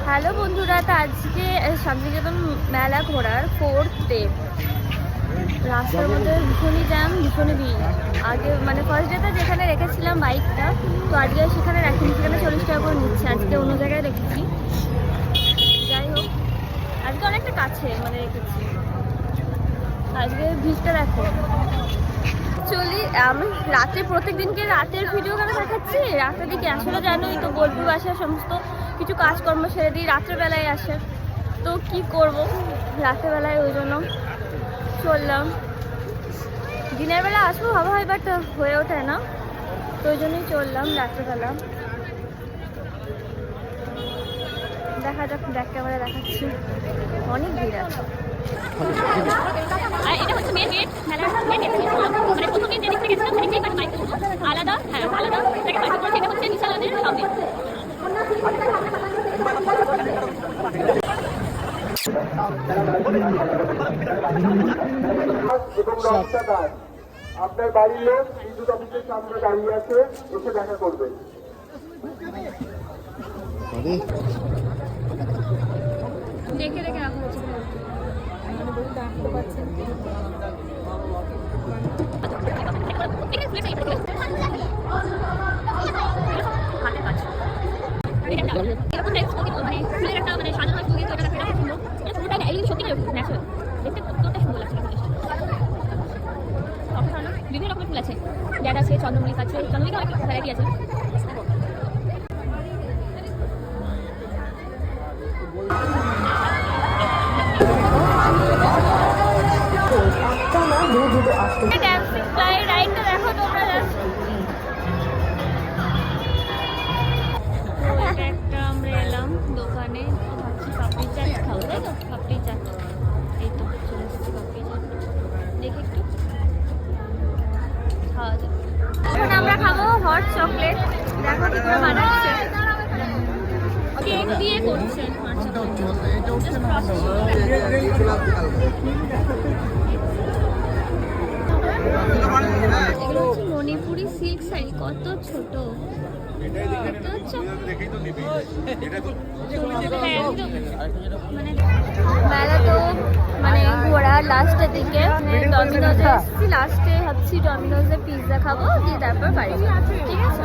Hello বন্ধুরা, তো আজকে শান্তিনিকেতন মেলা ঘোরার 4th ডে। রাস্তার মধ্যে ভীষণই জ্যাম, ভীষণই ভিড়। আগে মানে ফার্স্ট ডেতে যেখানে রেখেছিলাম বাইকটা, তো আজকে সেখানে রাখিনি, সেখানে 40 টাকা করে নিচ্ছে। আজকে অন্য জায়গায় রেখেছি। যাই হোক, আজকে অনেকটা কাছে মানে রেখেছি। আজকে ভিড়টা দেখো। অ্যাকচুয়ালি আমি রাতে প্রত্যেকদিনকে রাতের ভিডিও কেন দেখাচ্ছি, রাতের দিকে আসলে জানোই তো বোলপুর বাসার সমস্ত কিছু কাজকর্ম সেরে দিই, রাত্রেবেলায় আসে। তো কি করব, রাত্রেবেলায় ওই জন্য চললাম। দিনের বেলা আসবো ভাবা হয়, বাট হয়ে ওঠে না, তো ওই জন্যই চললাম রাত্রেবেলা। দেখা যাক, ব্যাক ক্যামেরা দেখাচ্ছি, অনেক ভিড় আছে। এটা হচ্ছে মেন গেট, মেলার মেন গেট। মানে প্রথম দিন যেদিক থেকে গেছিলাম সেদিক থেকে বাইক আলাদা, হ্যাঁ আলাদা। সেটা হচ্ছে বিশালাদের সামনে। আপনার বাড়ির লোক বিদ্যুৎ অফিসের সামনে দাঁড়িয়ে আছে, এসে দেখা করবেন। দেখে রেখে রাখা হচ্ছে। বিভিন্ন রকমের ফুল আছে, যারা আছে চন্দ্রমল্লিকা আছে, চন্দ্রমল্লিকা অনেক ভ্যারাইটি আছে। ড্যান্সিং ফ্লাই রাইডটা দেখো তোমরা। একটা আমরা এলাম দোকানে, ভাবছি পাপড়ি চাট খাও, তাই তো? পাপড়ি চাট, এই তো চলে এসেছি পাপড়ি চাট। দেখি একটু খাওয়া যাক। এখন আমরা খাবো হট চকলেট। দেখো কি করে বানাচ্ছে, কেক দিয়ে করছে। এগুলো হচ্ছে মণিপুরি সিল্ক শাড়ি, কত ছোট। মানে মেলা তো মানে ঘোরার লাস্টের দিকে ডমিনোজে এসেছি। লাস্টে ভাবছি ডমিনোজে পিৎজা খাবো, দিয়ে তারপর বাড়ি, ঠিক আছে?